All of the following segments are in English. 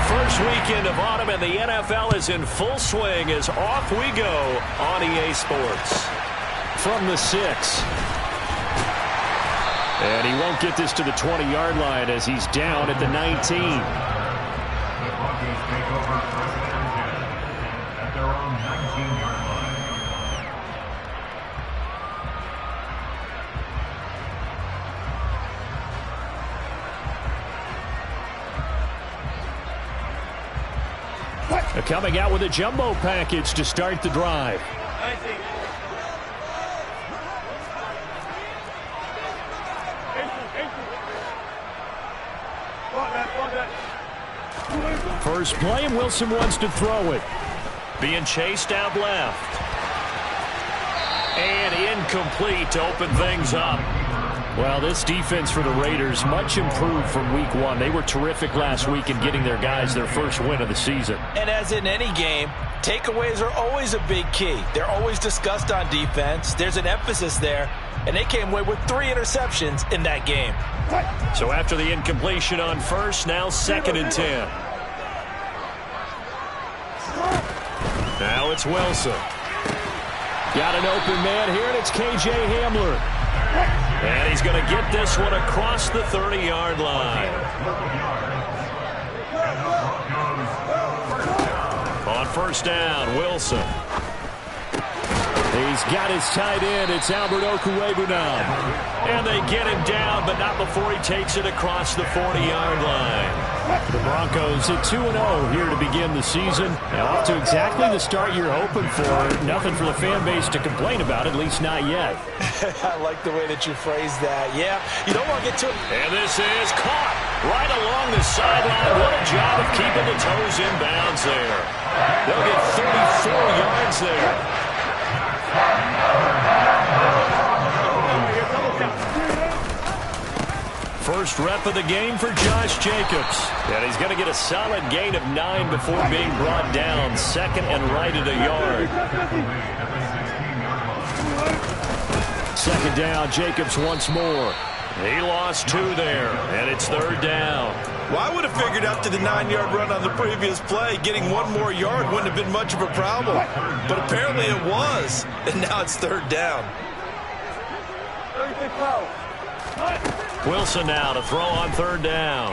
First weekend of autumn and the NFL is in full swing as off we go on EA Sports. From the 6. And he won't get this to the 20-yard line as he's down at the 19. Coming out with a jumbo package to start the drive. First play, and Wilson wants to throw it. Being chased out left. And incomplete to open things up. Well, this defense for the Raiders much improved from week 1. They were terrific last week in getting their guys their first win of the season. And as in any game, takeaways are always a big key. They're always discussed on defense. There's an emphasis there, and they came away with 3 interceptions in that game. So after the incompletion on first, now 2nd and 10. Now it's Wilson. Got an open man here, and it's K.J. Hamler. And he's going to get this one across the 30-yard line. On first down, Wilson. He's got his tight end. It's Albert Okwuegbunam now. And they get him down, but not before he takes it across the 40-yard line. The Broncos at 2-0 here to begin the season. Now off to exactly the start you're hoping for. Nothing for the fan base to complain about, at least not yet. I like the way that you phrased that. Yeah, you don't want to get to it. And this is caught right along the sideline. What a job of keeping the toes in bounds there. They'll get 34 yards there. First rep of the game for Josh Jacobs. And he's going to get a solid gain of 9 before being brought down. 2nd and right at a yard. 2nd down, Jacobs once more. He lost 2 there, and it's 3rd down. Well, I would have figured after the 9-yard run on the previous play, getting 1 more yard wouldn't have been much of a problem. But apparently it was, and now it's 3rd down. Wilson now to throw on 3rd down.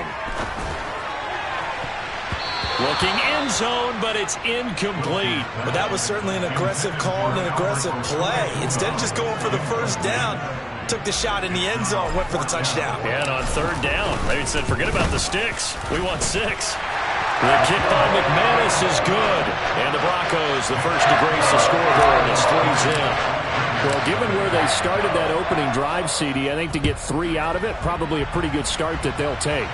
Looking end zone, but it's incomplete. But that was certainly an aggressive call and an aggressive play. Instead of just going for the first down, took the shot in the end zone, went for the touchdown. And on 3rd down, they said, forget about the sticks. We want 6. The kick by McManus is good. And the Broncos, the first to grace the scoreboard, it's 3-0. Well, given where they started that opening drive, CD, I think to get 3 out of it, probably a pretty good start that they'll take.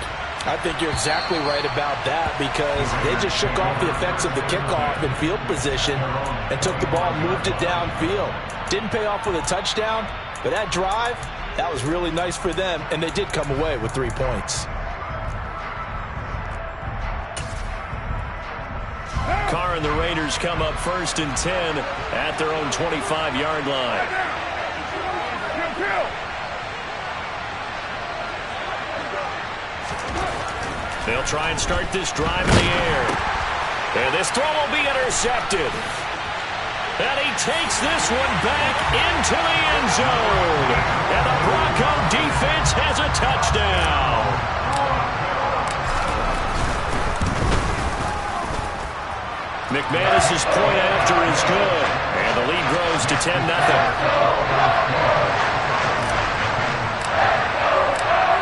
I think you're exactly right about that because they just shook off the effects of the kickoff in field position and took the ball and moved it downfield. Didn't pay off with a touchdown, but that drive, that was really nice for them, and they did come away with 3 points. Carr and the Raiders come up 1st and 10 at their own 25-yard line. They'll try and start this drive in the air. And this throw will be intercepted. And he takes this one back into the end zone. And the Bronco defense has a touchdown. McManus's point after is good. And the lead grows to 10-0.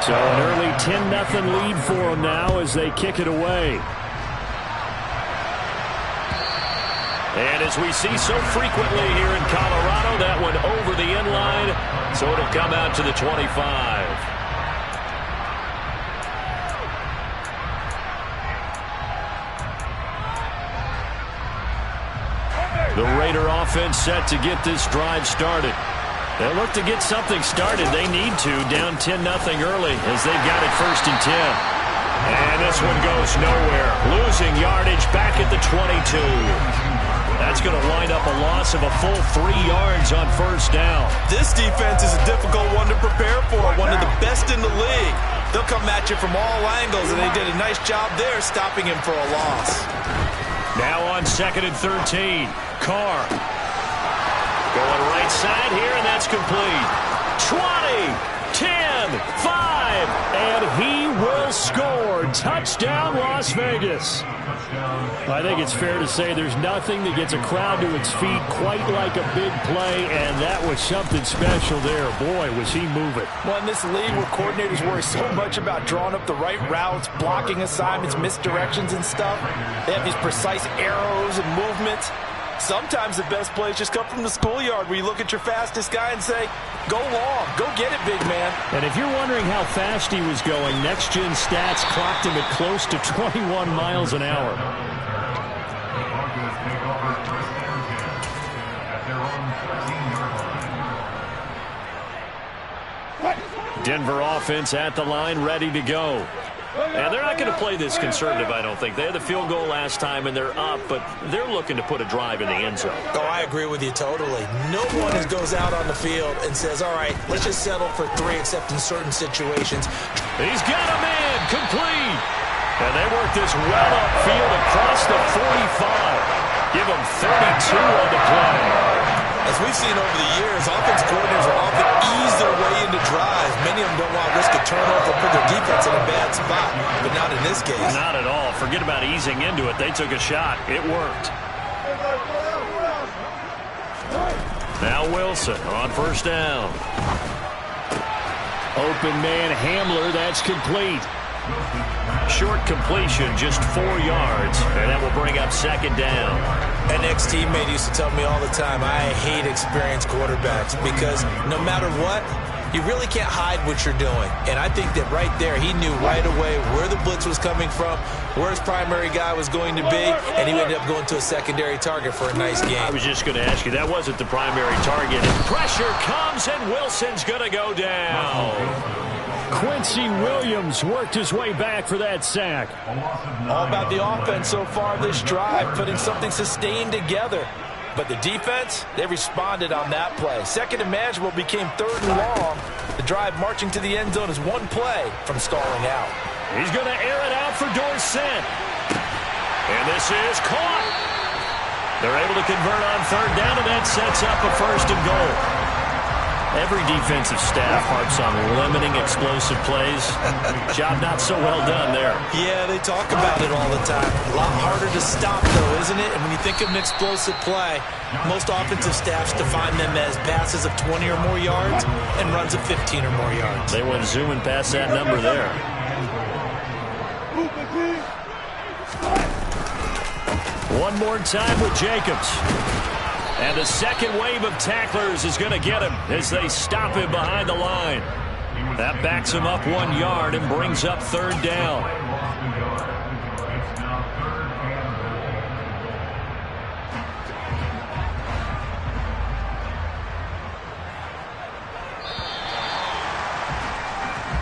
So an early 10-0 lead for them now as they kick it away. And as we see so frequently here in Colorado, that one over the end line, so it'll come out to the 25. The Raider offense set to get this drive started. They'll look to get something started. They need to, down 10-0 early as they've got it 1st and 10. And this one goes nowhere. Losing yardage back at the 22. That's going to wind up a loss of a full 3 yards on first down. This defense is a difficult one to prepare for, one of the best in the league. They'll come at you from all angles, and they did a nice job there stopping him for a loss. Now on 2nd and 13. Carr. Going right side here, and that's complete. 20, 10, 5, and he will score. Touchdown, Las Vegas. I think it's fair to say there's nothing that gets a crowd to its feet quite like a big play, and that was something special there. Boy, was he moving. Well, in this league where coordinators worry so much about drawing up the right routes, blocking assignments, misdirections and stuff, they have these precise arrows and movements. Sometimes the best plays just come from the schoolyard where you look at your fastest guy and say, go long, go get it, big man. And if you're wondering how fast he was going, next-gen stats clocked him at close to 21 miles an hour. Denver offense at the line, ready to go. And they're not going to play this conservative, I don't think. They had the field goal last time, and they're up, but they're looking to put a drive in the end zone. Oh, I agree with you totally. No one goes out on the field and says, all right, let's just settle for 3, except in certain situations. He's got a man, complete. And they work this well upfield across the 45. Give them 32 on the play. As we've seen over the years, offense coordinators will often ease their way into drives. Many of them don't want to risk a turnover or put their defense in a bad spot, but not in this case. Not at all. Forget about easing into it. They took a shot. It worked. Now Wilson on first down. Open man Hamler. That's complete. Short completion, just 4 yards, and that will bring up 2nd down. An ex-teammate used to tell me all the time, I hate experienced quarterbacks because no matter what, you really can't hide what you're doing. And I think that right there, he knew right away where the blitz was coming from, where his primary guy was going to be, and he ended up going to a secondary target for a nice game. I was just going to ask you, that wasn't the primary target. And pressure comes, and Wilson's going to go down. Quincy Williams worked his way back for that sack. All about the offense so far this drive, putting something sustained together. But the defense, they responded on that play. 2nd and manageable became 3rd and long. The drive marching to the end zone is 1 play from stalling out. He's going to air it out for Dorsett. And this is caught. They're able to convert on 3rd down, and that sets up a 1st and goal. Every defensive staff harps on limiting explosive plays. Job not so well done there. Yeah, they talk about it all the time. A lot harder to stop, though, isn't it? And when you think of an explosive play, most offensive staffs define them as passes of 20 or more yards and runs of 15 or more yards. They went zooming past that number there. One more time with Jacobs. And the second wave of tacklers is going to get him as they stop him behind the line. That backs him up 1 yard and brings up 3rd down.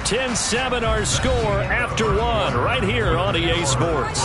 (10-7) our score after 1 right here on EA Sports.